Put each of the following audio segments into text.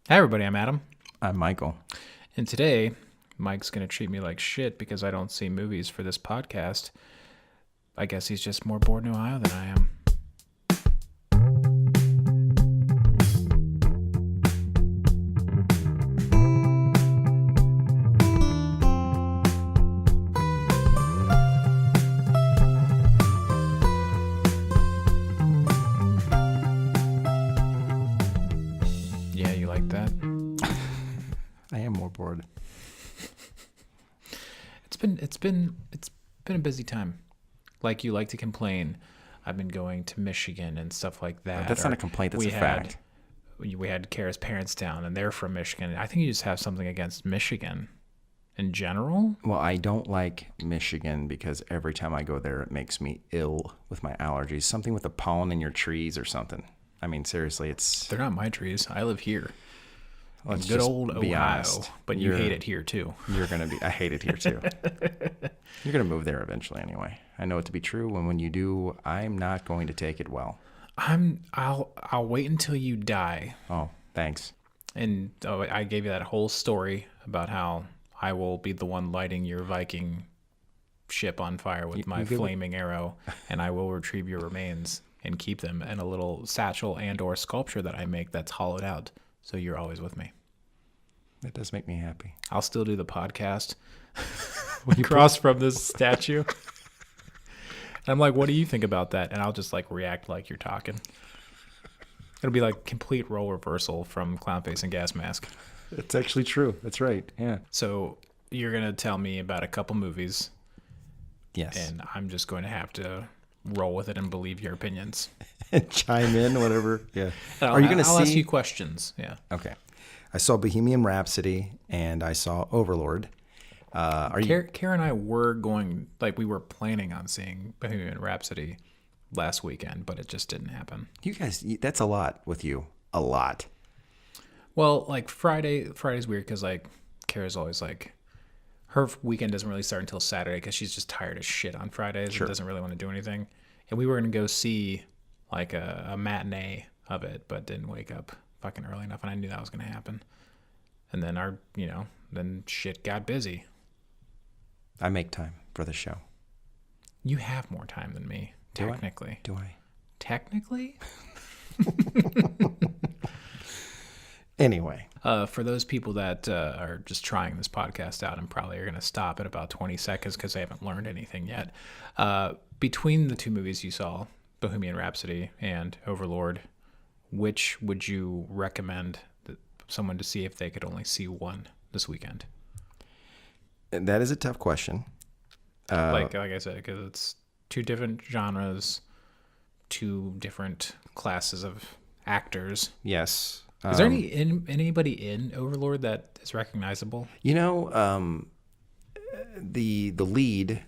Hi, everybody. I'm Adam. I'm Michael. And today, Mike's going to treat me like shit because I don't see movies for this podcast. I guess he's just more bored in Ohio than I am. Yeah, you like that? I am more bored. It's been a busy time. Like you like to complain, I've been going to Michigan and stuff like that. That's not a complaint. That's a fact. We had Kara's parents down, and they're from Michigan. I think you just have something against Michigan in general. Well, I don't like Michigan because every time I go there, it makes me ill with my allergies. Something with the pollen in your trees or something. I mean, seriously, They're not my trees. I live here. Let's Good just old be Ohio. honest. But you hate it here too. I hate it here too. You're going to move there eventually anyway. I know it to be true. And when you do, I'm not going to take it well. I'll wait until you die. Oh, thanks. And I gave you that whole story about how I will be the one lighting your Viking ship on fire with my flaming arrow, and I will retrieve your remains and keep them in a little satchel and or sculpture that I make that's hollowed out. So you're always with me. That does make me happy. I'll still do the podcast across from this statue. And I'm like, what do you think about that? And I'll just like react like you're talking. It'll be like complete role reversal from Clownface and Gas Mask. It's actually true. That's right. Yeah. So you're going to tell me about a couple movies. Yes. And I'm just going to have to roll with it and believe your opinions. And chime in, whatever. Yeah. Are you going to see? I'll ask you questions. Yeah. Okay. I saw Bohemian Rhapsody and I saw Overlord. Kara and I were going, like, we were planning on seeing Bohemian Rhapsody last weekend, but it just didn't happen. You guys, that's a lot with you. A lot. Well, like Friday's weird because like Kara's always like, her weekend doesn't really start until Saturday because she's just tired as shit on Fridays and doesn't really want to do anything. And we were going to go see like a matinee of it, but didn't wake up fucking early enough, and I knew that was going to happen. And then then shit got busy. I make time for the show. You have more time than me, technically. Do I? Technically? Anyway. For those people that are just trying this podcast out and probably are going to stop at about 20 seconds because they haven't learned anything yet, between the two movies you saw, Bohemian Rhapsody and Overlord, which would you recommend someone to see if they could only see one this weekend? That is a tough question. Like I said, because it's two different genres, two different classes of actors. Yes. Is there anybody in Overlord that is recognizable? You know, the lead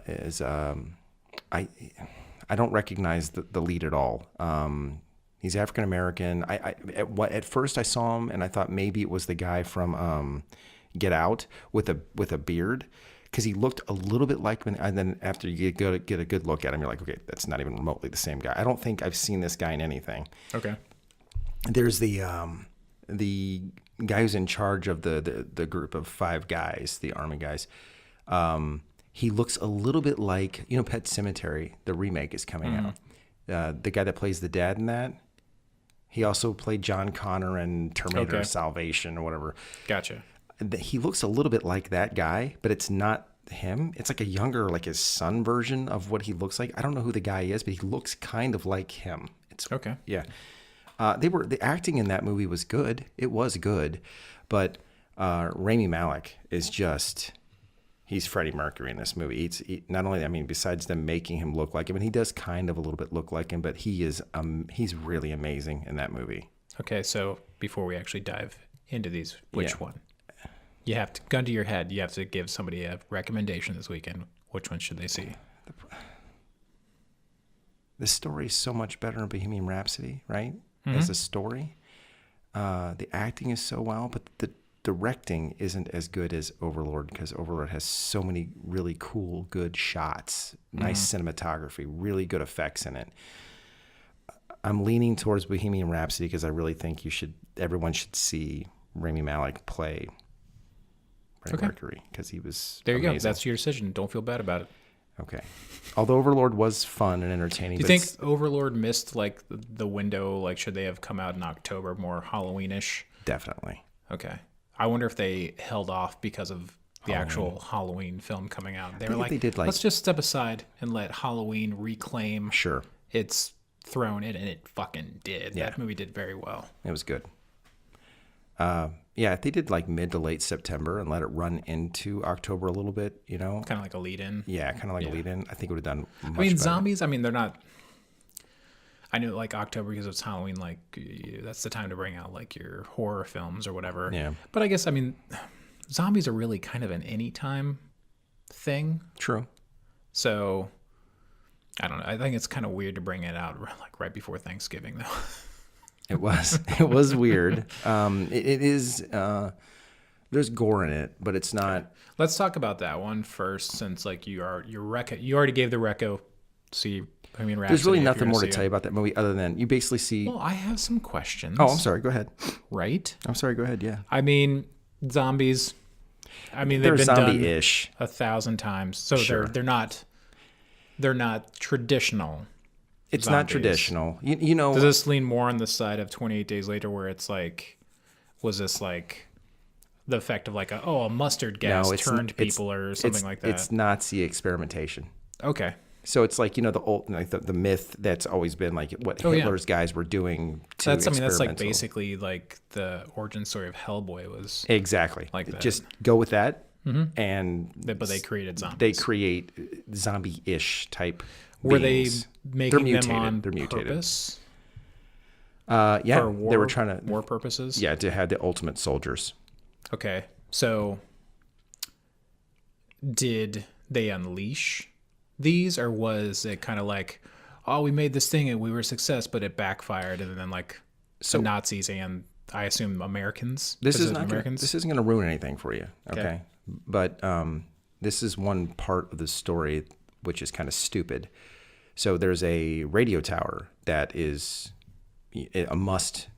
is I don't recognize the lead at all. He's African American. At first I saw him and I thought maybe it was the guy from Get Out with a beard, because he looked a little bit like him. And then after you get a good look at him, you're like, okay, that's not even remotely the same guy. I don't think I've seen this guy in anything. Okay. There's the guy who's in charge of the group of 5 guys, the army guys. He looks a little bit like, Pet Sematary, the remake is coming out. The guy that plays the dad in that, he also played John Connor in Terminator Salvation or whatever. Gotcha. He looks a little bit like that guy, but it's not him. It's like a younger, like his son version of what he looks like. I don't know who the guy is, but he looks kind of like him. It's okay. Yeah. The acting in that movie was good. It was good, but Rami Malek is just, he's Freddie Mercury in this movie. Not only, besides them making him look like him, and he does kind of a little bit look like him, but he's really amazing in that movie. Okay, so before we actually dive into these, which one? You have to, gun to your head, you have to give somebody a recommendation this weekend. Which one should they see? The story is so much better in Bohemian Rhapsody, right? Mm-hmm. As a story. The acting is so well, but the directing isn't as good as Overlord, because Overlord has so many really cool, good shots, nice cinematography, really good effects in it. I'm leaning towards Bohemian Rhapsody because I really think everyone should see Rami Malek play Freddie Mercury because he was there. You amazing. go. That's your decision. Don't feel bad about it. Okay. Although Overlord was fun and entertaining. Do you think Overlord missed like the window? Like, should they have come out in October, more Halloweenish? Definitely. Okay. I wonder if they held off because of the actual Halloween film coming out. They were like, let's just step aside and let Halloween reclaim its throne, and it fucking did. Yeah. That movie did very well. It was good. Yeah, if they did like mid to late September and let it run into October a little bit, you know? Kind of like a lead-in. Yeah, kind of like a lead-in. I think it would have done much better. Zombies, they're not... I know like October because it's Halloween, like that's the time to bring out like your horror films or whatever. Yeah. But I guess, zombies are really kind of an anytime thing. True. So, I don't know. I think it's kind of weird to bring it out like right before Thanksgiving, though. It was weird. It is. There's gore in it, but it's not. Let's talk about that one first, since like you already gave the reco. See, Bohemian Rhapsody. There's really nothing more to tell you about that movie other than you basically see. Well, I have some questions. Oh, I'm sorry. Go ahead. Right? I'm sorry. Go ahead. Yeah. Zombies. They've they're been zombie-ish done 1,000 times, so they're not traditional. It's zombies. not traditional. You know. Does this lean more on the side of 28 Days Later, where it's like, was this like the effect of like a mustard gas turned people or something like that? It's Nazi experimentation. Okay. So it's like, the old, like the myth that's always been like what Hitler's guys were doing to that's like basically like the origin story of Hellboy was exactly like that. Just go with that, but they created zombies. They create zombie-ish type. Were beings. They making They're mutated. them on They're mutated. purpose? Yeah, they were trying to war purposes. Yeah, to have the ultimate soldiers. Okay, so did they unleash these, or was it kind of like, we made this thing and we were a success, but it backfired, and then like the Nazis and I assume Americans. This isn't going to ruin anything for you, okay? But this is one part of the story which is kind of stupid. So there's a radio tower that is a must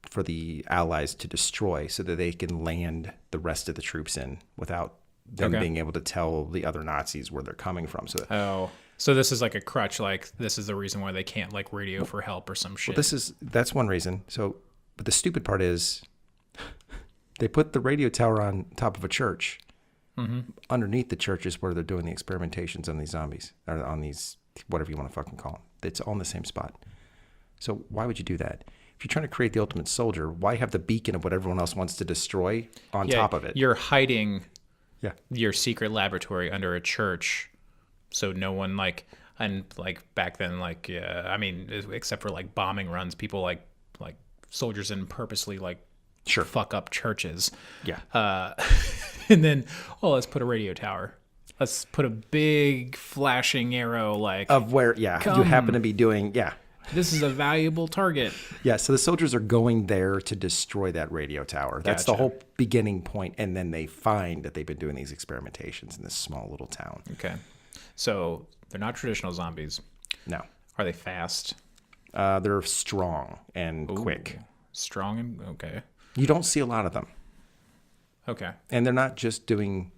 for the Allies to destroy so that they can land the rest of the troops in without them being able to tell the other Nazis where they're coming from. So this is like a crutch, like this is the reason why they can't like radio for help or some shit. Well, that's one reason. But the stupid part is they put the radio tower on top of a church. Underneath the church is where they're doing the experimentations on these zombies, or on these, whatever you want to fucking call them. It's all in the same spot. So why would you do that? If you're trying to create the ultimate soldier, why have the beacon of what everyone else wants to destroy on top of it? You're hiding your secret laboratory under a church, so no one and back then except for like bombing runs, people like soldiers didn't purposely fuck up churches. Yeah. And then, let's put a radio tower. Let's put a big flashing arrow of where, you happen to be doing, This is a valuable target. Yeah, so the soldiers are going there to destroy that radio tower. That's the whole beginning point, and then they find that they've been doing these experimentations in this small little town. Okay. So they're not traditional zombies. No. Are they fast? They're strong and quick. Strong and okay. You don't see a lot of them. Okay. And they're not just doing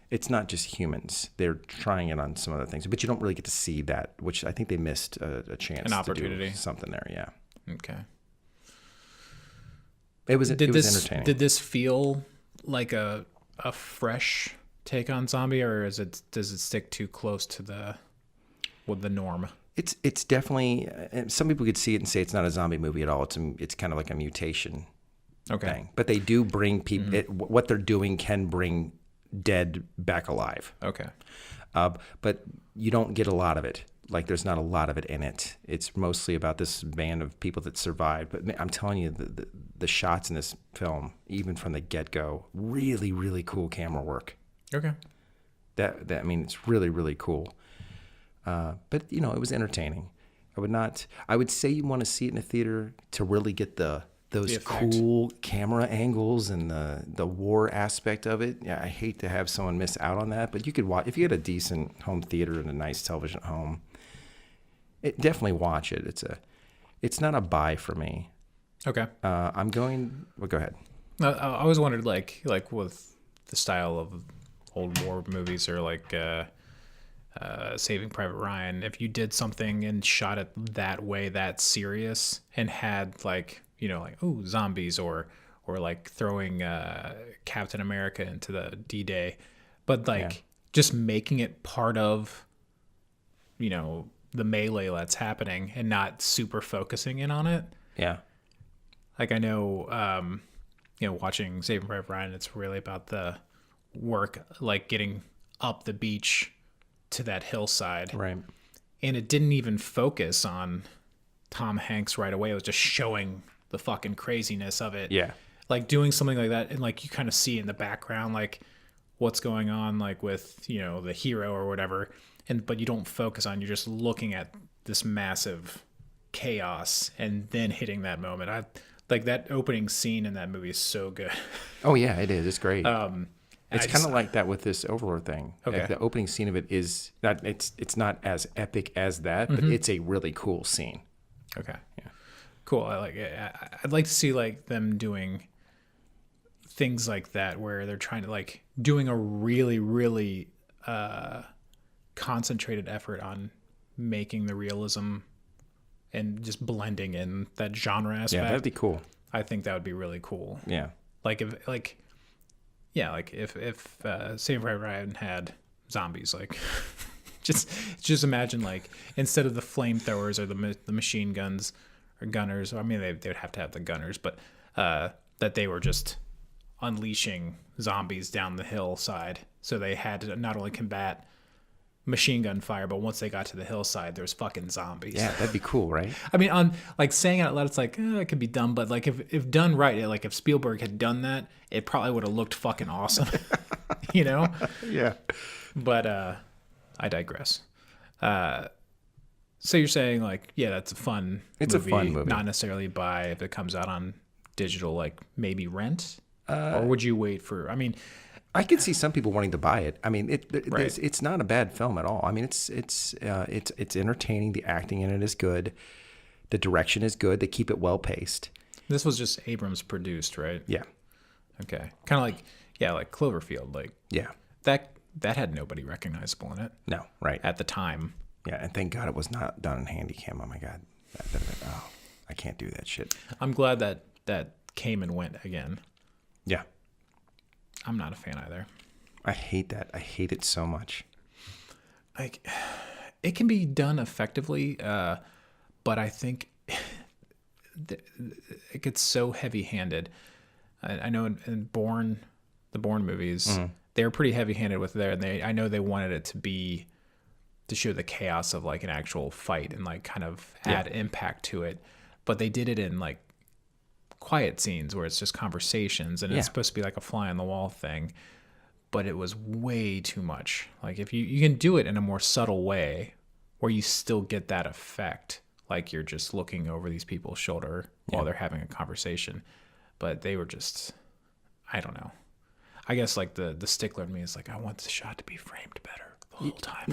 it's not just humans. They're trying it on some other things, but you don't really get to see that, which I think they missed a chance, an opportunity, to do something there. Yeah. Okay. It was entertaining. Did this feel like a fresh take on zombie, or does it stick too close to the norm? It's definitely. Some people could see it and say it's not a zombie movie at all. It's kind of like a mutation. Thing. But they do bring people. What they're doing can bring dead back alive. Okay. But you don't get a lot of it. Like there's not a lot of it in it. It's mostly about this band of people that survived. But I'm telling you, the shots in this film, even from the get-go, really, really cool camera work. Okay. It's really, really cool. But it was entertaining. I would say you want to see it in a theater to really get those cool camera angles and the war aspect of it. Yeah, I hate to have someone miss out on that, but you could watch if you had a decent home theater and a nice television at home. definitely watch it. It's not a buy for me. Okay. I'm going. Well, go ahead. I always wondered, like with the style of old war movies, or like Saving Private Ryan, if you did something and shot it that way, that serious, and had like, like, ooh, zombies, or like throwing Captain America into the D-Day, but like just making it part of, the melee that's happening and not super focusing in on it. Yeah. Like, I know, watching Saving Private Ryan, it's really about the work, like getting up the beach to that hillside. Right. And it didn't even focus on Tom Hanks right away. It was just showing the fucking craziness of it. Yeah. Like doing something like that. And like, you kind of see in the background, like what's going on, like with, the hero or whatever. But you don't focus on, you're just looking at this massive chaos and then hitting that moment. Like that opening scene in that movie is so good. Oh yeah, it is. It's great. It's kind of just like that with this Overlord thing. Okay. Like the opening scene of it is not. It's not as epic as that, but it's a really cool scene. Okay. Yeah. Cool. I'd like to see like them doing things like that where they're trying to like doing a really, really concentrated effort on making the realism and just blending in that genre aspect. Yeah, that'd be cool. I think that would be really cool. Yeah. Like if Saving Private Ryan had zombies, like just imagine, like, instead of the flamethrowers or the machine guns or gunners, I mean they would have to have the gunners, but that they were just unleashing zombies down the hillside. So they had to not only combat machine gun fire, but once they got to the hillside, there's fucking zombies. Yeah, that'd be cool, right? I mean, on like saying it out loud, it's like it could be dumb, but like if done right, like if Spielberg had done that, it probably would have looked fucking awesome. Yeah. But I digress. So you're saying like, yeah, that's a fun. It's a fun movie. Not necessarily buy if it comes out on digital, like maybe rent, or would you wait for? I mean, I could see some people wanting to buy it. I mean, Right. it's not a bad film at all. I mean, it's entertaining. The acting in it is good. The direction is good. They keep it well paced. this was just Abrams produced, right? Yeah. Okay. Kind of like, yeah, like Cloverfield, like Yeah. that had nobody recognizable in it No. Right. at the time. Yeah. And thank God it was not done in Handycam. Oh my God. I can't do that shit. I'm glad that came and went again. Yeah. I'm not a fan either. I hate that. I hate it so much. Like, it can be done effectively, but I think it gets so heavy-handed. I know in the Bourne movies, they were pretty heavy-handed with there, and I know they wanted it to show the chaos of like an actual fight and like kind of add impact to it, but they did it in like quiet scenes where it's just conversations, and it's supposed to be like a fly on the wall thing, but it was way too much. Like if you can do it in a more subtle way where you still get that effect, like you're just looking over these people's shoulder while they're having a conversation, but they were just, I don't know. I guess like the stickler in me is like, I want the shot to be framed better the whole time.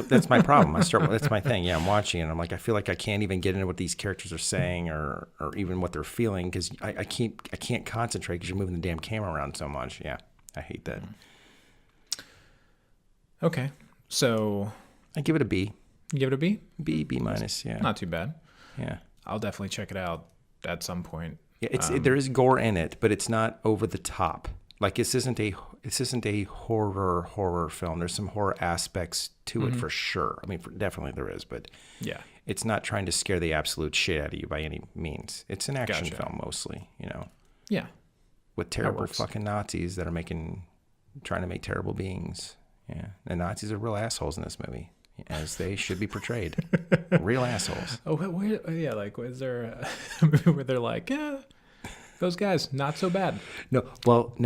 That's my problem. That's my thing. Yeah, I'm watching it. I'm like, I feel like I can't even get into what these characters are saying or even what they're feeling because I can't concentrate because you're moving the damn camera around so much. Yeah, I hate that. Okay, so I give it a B. you give it a B? B minus. Yeah, Not too bad. yeah. I'll definitely check it out at some point. Yeah, there is gore in it, but it's not over the top. Like this isn't a horror film. There's some horror aspects to it for sure. I mean, definitely there is, but Yeah. it's not trying to scare the absolute shit out of you by any means. It's an action Gotcha. film mostly, Yeah. with terrible works. fucking Nazis that are trying to make terrible beings. Yeah, the Nazis are real assholes in this movie, as they should be portrayed. Real assholes. Oh, yeah. Like, is there a movie where they're like, yeah, those guys, not so bad. No, but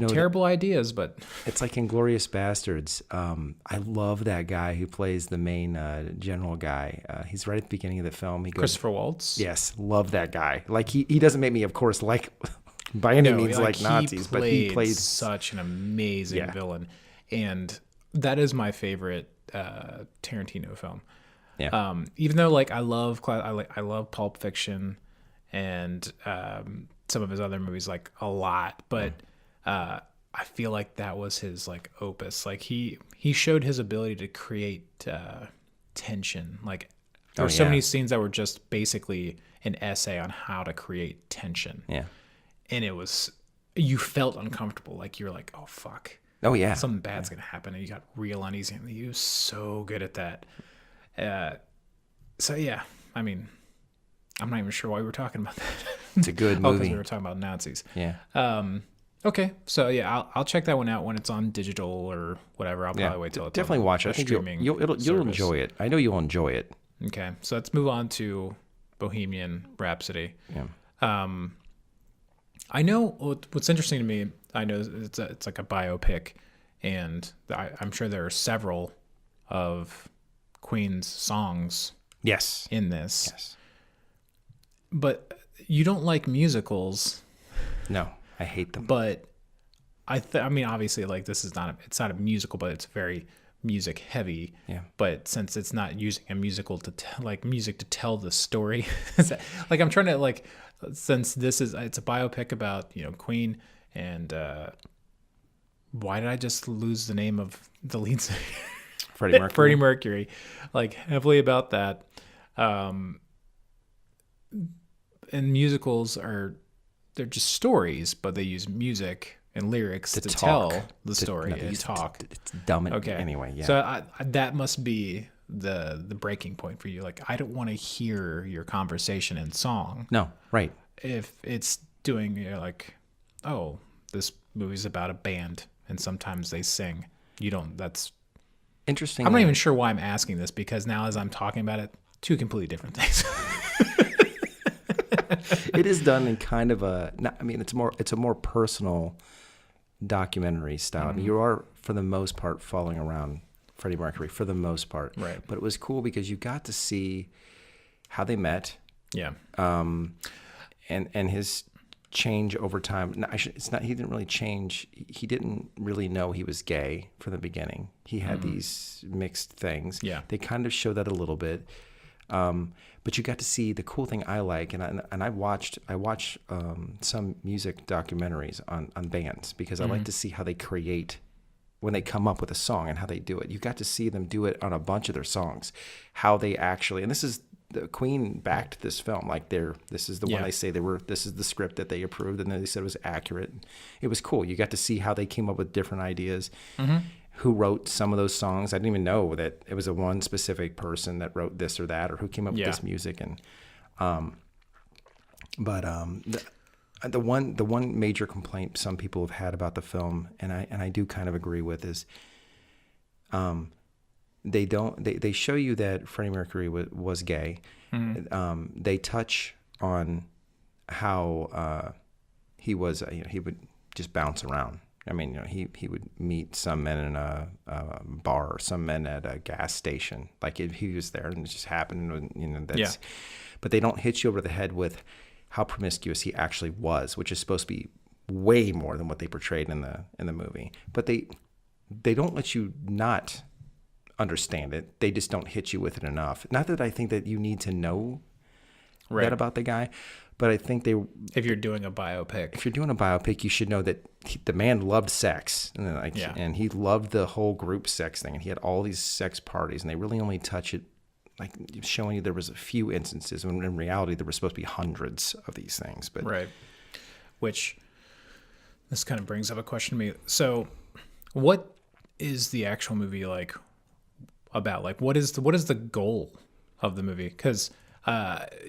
Terrible ideas, but it's like Inglourious Bastards. I love that guy who plays the main general guy. He's right at the beginning of the film. He goes, Christopher Waltz. Yes, love that guy. Like he doesn't make me, of course, like by any means like Nazis, but he played such an amazing villain, and that is my favorite Tarantino film. Yeah. Even though like I love Pulp Fiction and some of his other movies like a lot, but I feel like that was his like opus. Like he showed his ability to create tension. Like there were so many scenes that were just basically an essay on how to create tension. Yeah. And it was, you felt uncomfortable. Like you're like, oh fuck. Oh yeah. Something bad's gonna happen, and you got real uneasy. And he was so good at that. So yeah, I mean, I'm not even sure why we were talking about that. It's a good movie. Because we were talking about Nazis. Yeah. Okay, so yeah, I'll check that one out when it's on digital or whatever. I'll probably wait till it's definitely on watch it. a I think streaming you'll enjoy it. I know you'll enjoy it. Okay, so let's move on to Bohemian Rhapsody. Yeah. I know what's interesting to me. I know it's like a biopic, and I'm sure there are several of Queen's songs. Yes. In this. Yes. But you don't like musicals. No, I hate them. But I mean, obviously, like it's not a musical, but it's very music heavy. Yeah. But since it's not using a musical music to tell the story, like I'm trying to like, since it's a biopic about Queen, and why did I just lose the name of the lead singer? Freddie Mercury. Freddie Mercury, like heavily about that. And musicals they're just stories, but they use music and lyrics to tell the story and talk. It's dumb. Okay. Anyway, yeah. So that must be the breaking point for you. Like, I don't want to hear your conversation in song. No, right. If it's doing like, oh, this movie's about a band and sometimes they sing. That's Interesting. I'm not even sure why I'm asking this, because now as I'm talking about it, two completely different things. It is done in kind of it's a more personal documentary style. Mm-hmm. I mean, you are for the most part following around Freddie Mercury for the most part. Right. But it was cool because you got to see how they met. Yeah. And his change over time. No, it's not. He didn't really change. He didn't really know he was gay from the beginning. He had these mixed things. Yeah. They kind of show that a little bit. But you got to see the cool thing I like, and I watched some music documentaries on bands because I like to see how they create when they come up with a song and how they do it. You got to see them do it on a bunch of their songs, how they actually, and this is the Queen backed this film. Like this is the one they say this is the script that they approved, and then they said it was accurate. It was cool. You got to see how they came up with different ideas. Mm-hmm. Who wrote some of those songs? I didn't even know that it was a one specific person that wrote this or that, or who came up with this music. And, the one major complaint some people have had about the film, and I do kind of agree with, is, they show you that Freddie Mercury was gay. Mm-hmm. They touch on how he was, he would just bounce around. I mean, he would meet some men in a bar or some men at a gas station. Like he was there and it just happened. But they don't hit you over the head with how promiscuous he actually was, which is supposed to be way more than what they portrayed in the movie. But they don't let you not understand it. They just don't hit you with it enough. Not that I think that you need to know that about the guy. But I think if you're doing a biopic, you should know that the man loved sex, and he loved the whole group sex thing, and he had all these sex parties, and they really only touch it, like showing you there was a few instances when in reality there were supposed to be hundreds of these things. But right, which this kind of brings up a question to me. So, what is the actual movie like about? Like, what is the goal of the movie? Because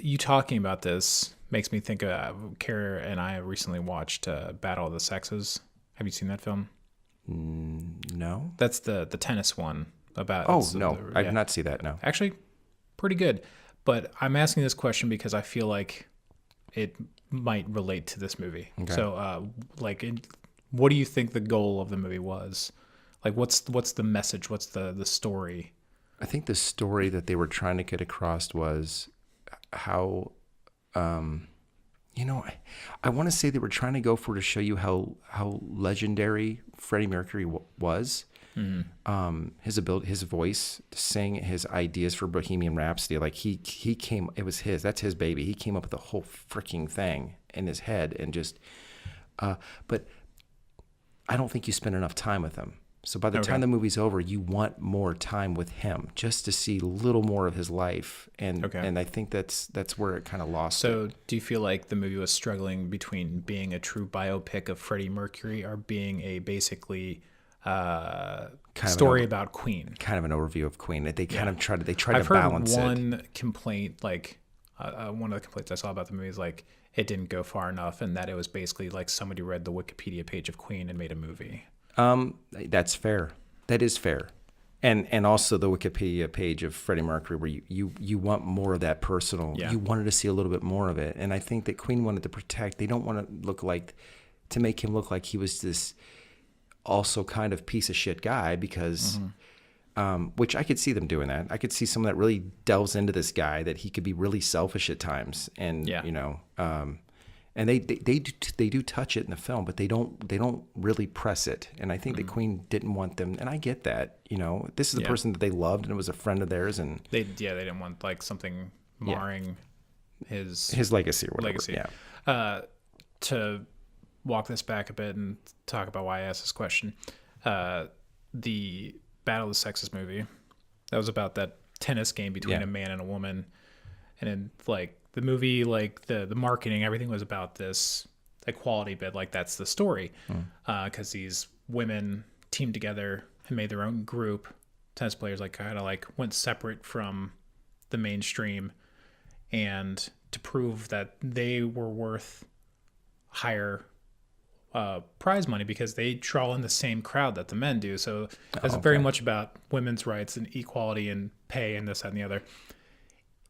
you talking about this makes me think of Kara and I recently watched Battle of the Sexes. Have you seen that film? No. That's the tennis one about. Oh no, I did not see that. No, actually, pretty good. But I'm asking this question because I feel like it might relate to this movie. Okay. So, what do you think the goal of the movie was? Like, what's the message? What's the story? I think the story that they were trying to get across was how, I want to say they were trying to go for to show you how legendary Freddie Mercury was, His ability, his voice to sing, his ideas for Bohemian Rhapsody, like he came, it was his, that's his baby. He came up with the whole freaking thing in his head and just, but I don't think you spend enough time with him. So by the time the movie's over, you want more time with him just to see a little more of his life. And and I think that's where it kind of lost it. So do you feel like the movie was struggling between being a true biopic of Freddie Mercury or being a basically story about Queen? Kind of an overview of Queen. They kind of tried to balance it. I've heard one complaint, like one of the complaints I saw about the movie is like it didn't go far enough, and that it was basically like somebody read the Wikipedia page of Queen and made a movie. That's fair. That is fair. And also the Wikipedia page of Freddie Mercury, where you want more of that personal. Yeah. You wanted to see a little bit more of it. And I think that Queen wanted to protect. They don't want to make him look like he was this also kind of piece of shit guy because, which I could see them doing that. I could see someone that really delves into this guy, that he could be really selfish at times. And, and they do touch it in the film, but they don't really press it. And I think the Queen didn't want them, and I get that. This is the person that they loved, and it was a friend of theirs, and they didn't want like something marring his legacy or whatever. To walk this back a bit and talk about why I asked this question, the Battle of the Sexes movie, that was about that tennis game between a man and a woman, and then like the movie, like the marketing, everything was about this equality bit. Like that's the story, because these women teamed together and made their own group. Tennis players like kind of like went separate from the mainstream, and to prove that they were worth higher prize money because they draw in the same crowd that the men do. So it's very much about women's rights and equality and pay and this, that, and the other.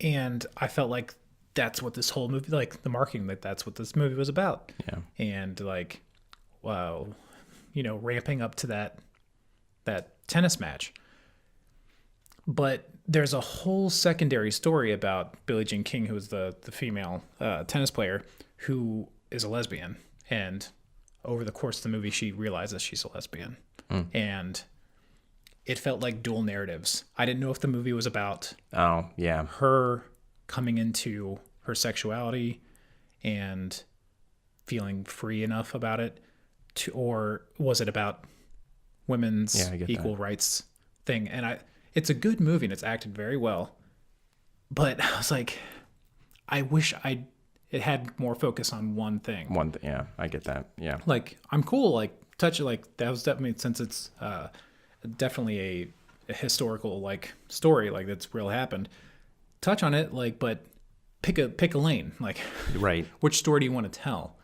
And I felt like that's what this whole movie, like the marketing, like that's what this movie was about. Yeah. And like, wow, ramping up to that tennis match. But there's a whole secondary story about Billie Jean King, who is the female tennis player, who is a lesbian. And over the course of the movie, she realizes she's a lesbian. And it felt like dual narratives. I didn't know if the movie was about her coming into her sexuality and feeling free enough about it, or was it about women's equal rights thing? And it's a good movie and it's acted very well, but I was like, I wish it had more focus on one thing. I get that. Yeah. Like, I'm cool, like, touch it, like, that was definitely, since it's definitely a historical, like, story, like, that's real happened, touch on it, like, but pick a lane, like, right. Which story do you want to tell?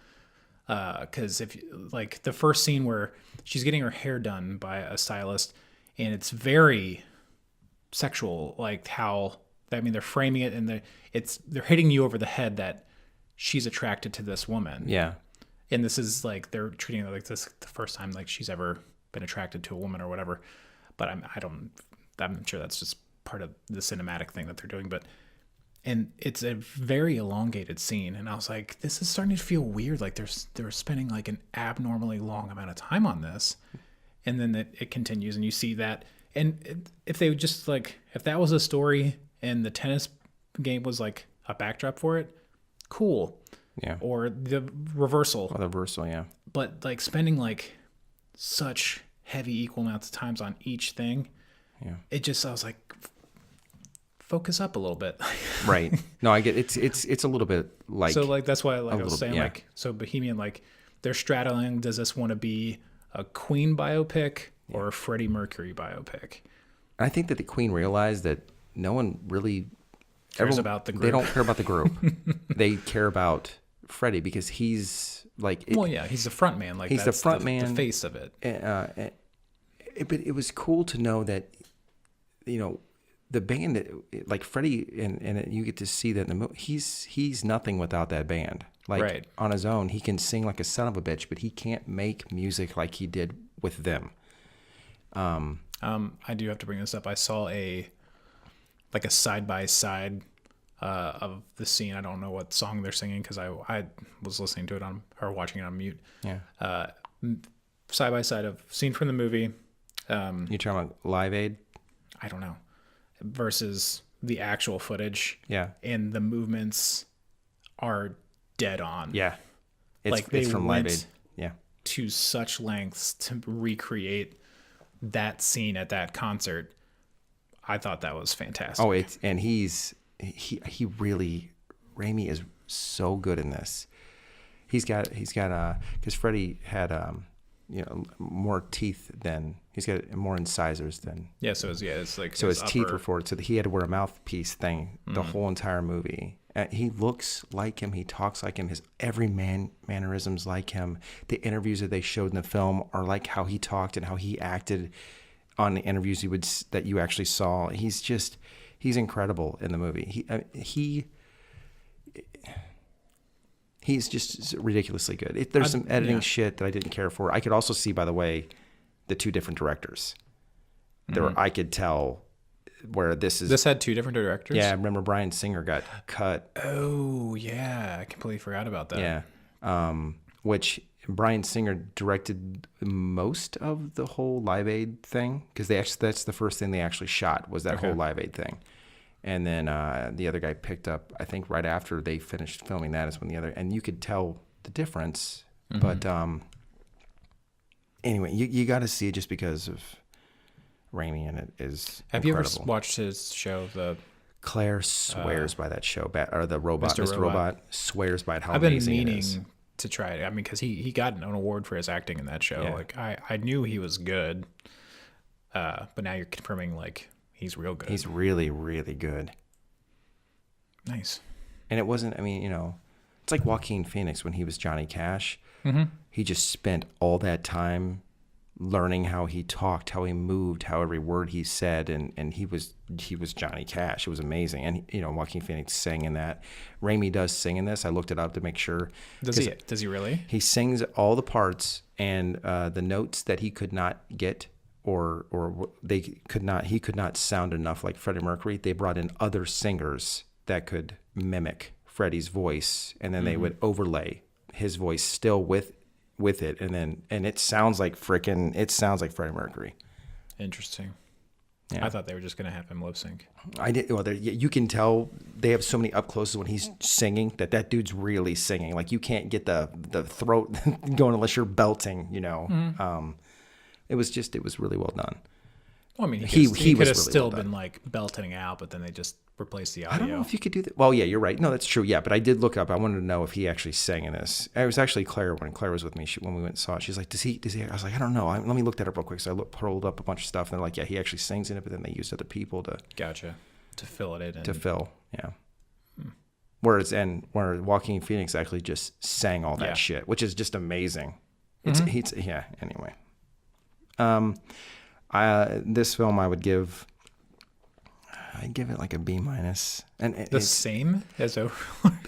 Because if, like, the first scene where she's getting her hair done by a stylist, and it's very sexual, like, how, I mean, they're framing it, and they're hitting you over the head that she's attracted to this woman. Yeah. And this is like, they're treating it like this the first time like she's ever been attracted to a woman or whatever. But I'm sure that's just part of the cinematic thing that they're doing. And it's a very elongated scene. And I was like, this is starting to feel weird. Like they're spending like an abnormally long amount of time on this. And then it continues and you see that. And if they would just like, if that was a story and the tennis game was like a backdrop for it, cool. Yeah. Or the reversal. Yeah. But like spending like such heavy equal amounts of times on each thing. Yeah. I was like, focus up a little bit. Right. No, I get it's a little bit like, so like that's why like I was saying like, so Bohemian, like they're straddling, does this want to be a Queen biopic or a Freddie Mercury biopic? I think that the Queen realized that no one really cares about the group. They don't care about the group. They care about Freddie because he's like... he's the front man. Like he's the front man. The face of it. But it was cool to know that, the band, like Freddie, and you get to see that in the movie, he's nothing without that band. Like right. On his own, he can sing like a son of a bitch, but he can't make music like he did with them. I do have to bring this up. I saw a side-by-side of the scene. I don't know what song they're singing because I was listening to it watching it on mute. Yeah. Side-by-side of scene from the movie, You talking about Live Aid? I don't know, versus the actual footage. Yeah. And the movements are dead on. Yeah. It's from Live Aid. Yeah. To such lengths to recreate that scene at that concert. I thought that was fantastic. Oh, he really, Raimi is so good in this. He's got because Freddie had more teeth than, he's got more incisors than. Yeah, so it's like so his teeth were forward, so he had to wear a mouthpiece thing the whole entire movie. He looks like him, he talks like him, his every mannerisms like him. The interviews that they showed in the film are like how he talked and how he acted on the interviews that you actually saw. He's incredible in the movie. He's just ridiculously good. There's some editing shit that I didn't care for. I could also see, by the way, the two different directors. I could tell where this had two different directors. Yeah, I remember Bryan Singer got cut. Oh yeah, I completely forgot about that. Yeah, which Bryan Singer directed most of the whole Live Aid thing, because that's the first thing they actually shot was that whole Live Aid thing. And then the other guy picked up, I think right after they finished filming that is when and you could tell the difference. But anyway, you got to see it just because of Raimi in it is Have incredible. you ever watched his show, Claire swears by that show, or the robot, Mr. Robot swears by it, how I've been amazing meaning it is. to try it. I mean, because he got an award for his acting in that show. Yeah. Like I knew he was good, but now you're confirming like he's real good. He's really, really good. Nice. And it wasn't, I mean, it's like Joaquin Phoenix when he was Johnny Cash. He just spent all that time learning how he talked, how he moved, how every word he said, and he was Johnny Cash. It was amazing. And Joaquin Phoenix sang in that. Raimi does sing in this. I looked it up to make sure. Does he really? He sings all the parts, and the notes that he could not get or he could not sound enough like Freddie Mercury. They brought in other singers that could mimic Freddie's voice, and then they would overlay his voice still with it, and it sounds like Freddie Mercury. Interesting. Yeah. I thought they were just gonna have him lip sync. I did. Well, you can tell they have so many up closes when he's singing that dude's really singing. Like you can't get the throat going unless you're belting. It was really well done. Well, I mean, he could have really still well been like belting out, but then they just replaced the audio. I don't know if you could do that. Well, yeah, you're right. No, that's true. Yeah, but I did look up. I wanted to know if he actually sang in this. It was actually Claire when Claire was with me. When we went and saw it, she's like, "Does he?" I was like, "I don't know. Let me look that up real quick." So I pulled up a bunch of stuff, and they're like, "Yeah, he actually sings in it." But then they used other people to fill it in. To fill, yeah. Where Joaquin Phoenix actually just sang all that shit, which is just amazing. Anyway. This film I'd give it like a B-. And it's same as Overlord.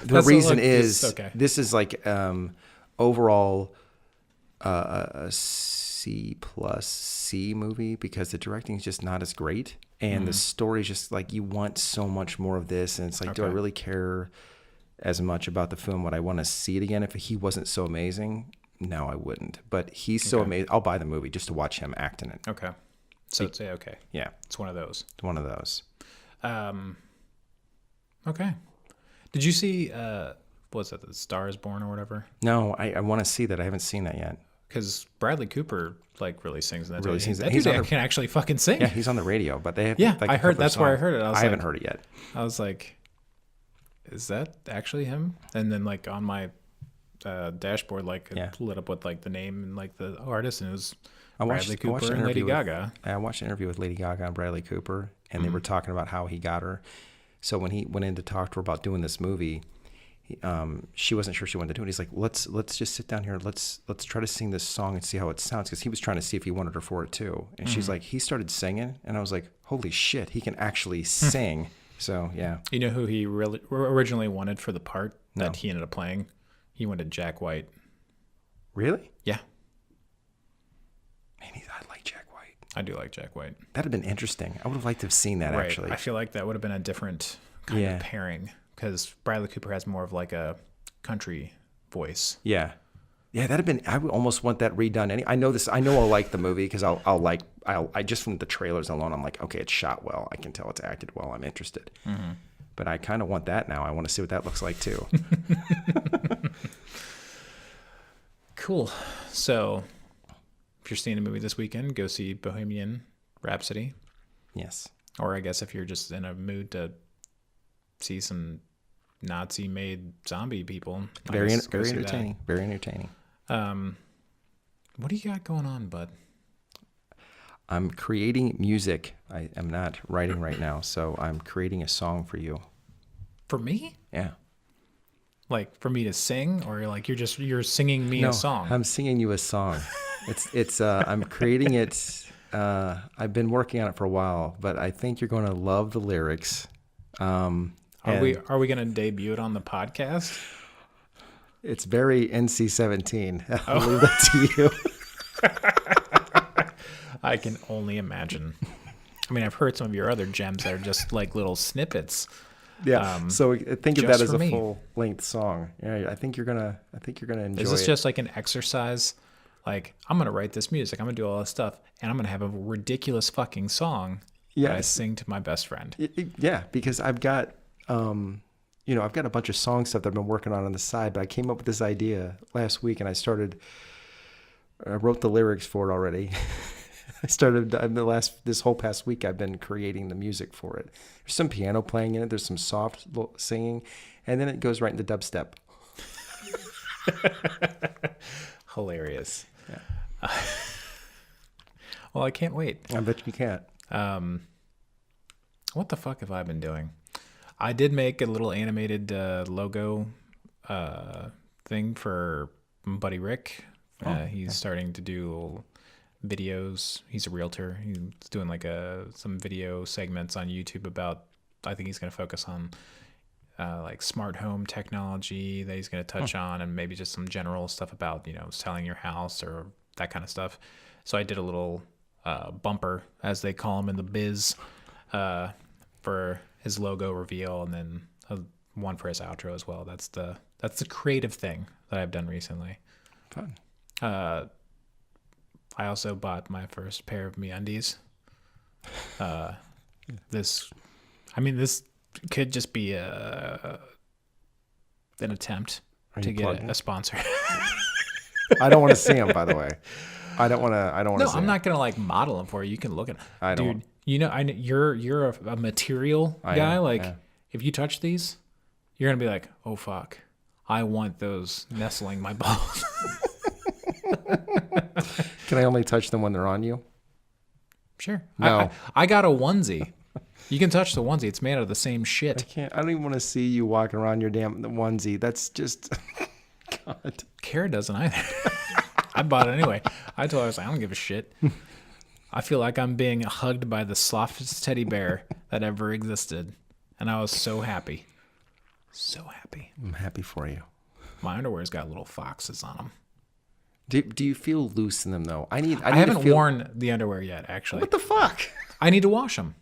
The reason is this is like overall a C+C movie because the directing is just not as great, and the story is just like you want so much more of this, and it's like, do I really care as much about the film? Would I want to see it again if he wasn't so amazing? No, I wouldn't. But he's so amazing. I'll buy the movie just to watch him act in it. Okay. So it's okay. Yeah. It's one of those. It's one of those. Okay. Did you see, what's that, The Star is Born or whatever? No, I want to see that. I haven't seen that yet. Because Bradley Cooper, like, really sings in that. Really sings that. He can actually fucking sing. Yeah, he's on the radio, but they have. Yeah, like, I heard. That's where I heard it. I haven't heard it yet. I was like, is that actually him? And then, like, on my dashboard, like it lit up with like the name and like the artist, and it was Bradley Cooper and Lady Gaga. I watched an interview with Lady Gaga and Bradley Cooper, and they were talking about how he got her. So when he went in to talk to her about doing this movie, she wasn't sure she wanted to do it. He's like, let's just sit down here. Let's try to sing this song and see how it sounds, because he was trying to see if he wanted her for it too. And she's like, he started singing, and I was like, holy shit, he can actually sing. So yeah. You know who he really originally wanted for the part that he ended up playing? He wanted Jack White. Really? Yeah. Man, I like Jack White. I do like Jack White. That'd have been interesting. I would have liked to have seen that, actually. I feel like that would have been a different kind of pairing, because Bradley Cooper has more of like a country voice. Yeah. Yeah, that'd have been. I would almost want that redone. I know this. I know I'll like the movie because I just from the trailers alone, I'm like, okay, it's shot well. I can tell it's acted well. I'm interested. Mm-hmm. But I kind of want that now. I want to see what that looks like too. Cool. So, if you're seeing a movie this weekend, go see Bohemian Rhapsody. Yes. Or I guess if you're just in a mood to see some Nazi-made zombie people, Very entertaining. Very entertaining. What do you got going on, bud? I'm creating music. I am not writing right now, so I'm creating a song for you. For me? Yeah. Like for me to sing, or like you're singing me a song? I'm singing you a song. It's I'm creating it. I've been working on it for a while, but I think you're going to love the lyrics. Are we going to debut it on the podcast? It's very NC-17. I'll leave that to you. I can only imagine. I mean, I've heard some of your other gems that are just like little snippets. Yeah. So think of that as a full-length song. Yeah, I think you're gonna enjoy it. Is this just like an exercise? Like, I'm gonna write this music, I'm gonna do all this stuff, and I'm gonna have a ridiculous fucking song that I sing to my best friend. Yeah, because I've got I've got a bunch of song stuff that I've been working on the side, but I came up with this idea last week, and I wrote the lyrics for it already. I started this whole past week. I've been creating the music for it. There's some piano playing in it. There's some soft singing, and then it goes right into dubstep. Hilarious. Yeah. Well, I can't wait. I bet you can't. What the fuck have I been doing? I did make a little animated logo thing for my buddy Rick. He's starting to do videos. He's a realtor. He's doing like some video segments on YouTube about, I think he's going to focus on like smart home technology that he's going to touch on, and maybe just some general stuff about, selling your house or that kind of stuff. So I did a little bumper, as they call them in the biz, for his logo reveal, and then one for his outro as well. That's the creative thing that I've done recently. Fun. I also bought my first pair of MeUndies. This could just be an attempt to get a sponsor. I don't want to see them, by the way. I don't want to. No, I'm not gonna like model them for you. You can look at them. I don't. Dude, I know you're a material guy. If you touch these, you're gonna be like, oh fuck, I want those nestling my balls. Can I only touch them when they're on you? Sure. No. I got a onesie. You can touch the onesie. It's made out of the same shit. I don't even want to see you walking around your damn onesie. That's just... God. Kara doesn't either. I bought it anyway. I told her, I don't give a shit. I feel like I'm being hugged by the softest teddy bear that ever existed. And I was so happy. So happy. I'm happy for you. My underwear's got little foxes on them. Do you feel loose in them, though? I haven't worn the underwear yet, actually. What the fuck? I need to wash them.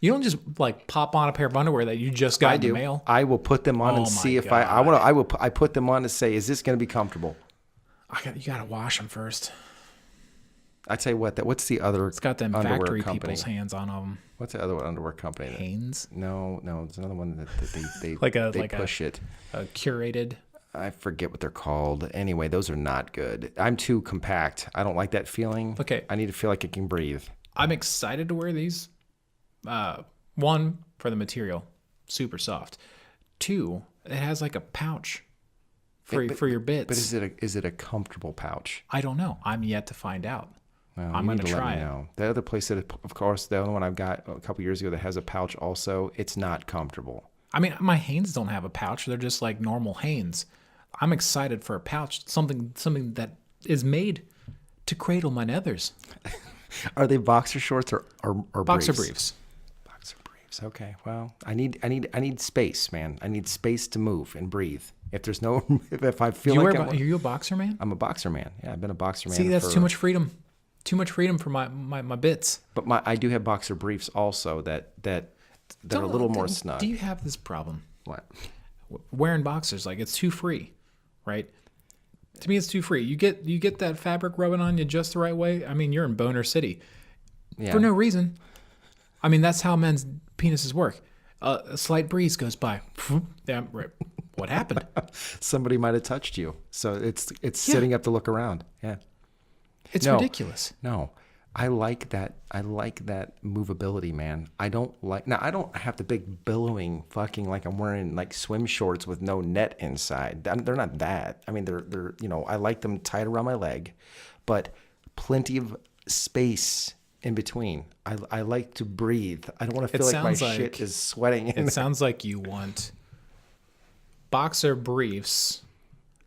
You don't just like pop on a pair of underwear that you just got in the mail. I will put them on and see if I put them on to say, is this going to be comfortable? You got to wash them first. I tell you what, what's the other? It's got them factory people's hands on them. What's the other underwear company? Hanes? No, there's another one that they push it. A curated. I forget what they're called. Anyway, those are not good. I'm too compact. I don't like that feeling. Okay. I need to feel like I can breathe. I'm excited to wear these. One, for the material, super soft. Two, it has like a pouch for your bits. But is it a comfortable pouch? I don't know. I'm yet to find out. Well, I'm going to try it. Know. The other place that, of course, the other one I've got a couple years ago that has a pouch also, it's not comfortable. I mean, my Hanes don't have a pouch. They're just like normal Hanes. I'm excited for a pouch, something that is made to cradle my nethers. Are they boxer shorts or boxer briefs? Boxer briefs. Okay. Well, I need space, man. I need space to move and breathe. If I feel are you a boxer man? I'm a boxer man. Yeah, I've been a boxer man. See, that's too much freedom. Too much freedom for my bits. But I do have boxer briefs also that are a little more snug. Do you have this problem? What? Wearing boxers, like it's too free, right? To me, it's too free. You get that fabric rubbing on you just the right way. I mean, you're in Boner City for no reason. I mean, that's how men's penises work. A slight breeze goes by. Damn, right. What happened? Somebody might have touched you, so it's sitting up to look around. Yeah, it's ridiculous. No, I like that. I like that movability, man. I don't have the big billowing fucking like I'm wearing like swim shorts with no net inside. They're not that. I mean, they're I like them tied around my leg, but plenty of space in between. I like to breathe. I don't want to feel like my shit is sweating. It sounds like you want boxer briefs,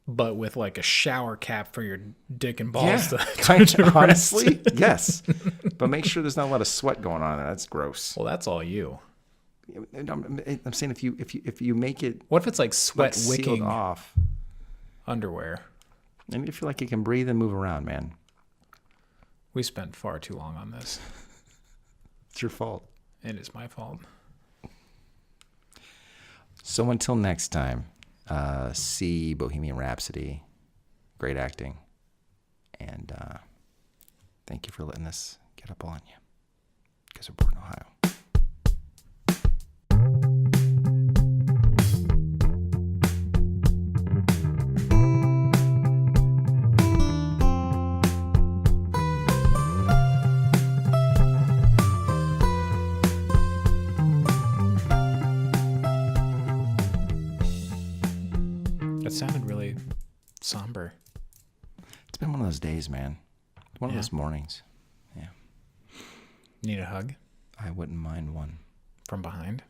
but with like a shower cap for your dick and balls. Honestly, yes. But make sure there's not a lot of sweat going on there. That's gross. Well, that's all you. I'm saying if you make it. What if it's like sweat wicking off underwear? I need to feel like you can breathe and move around, man. We spent far too long on this. It's your fault. It is my fault. So until next time, see Bohemian Rhapsody. Great acting. And thank you for letting us get up on you. Because we're born in Ohio. It sounded really somber. It's been one of those days, man. One of those mornings. Yeah. Need a hug? I wouldn't mind one. From behind?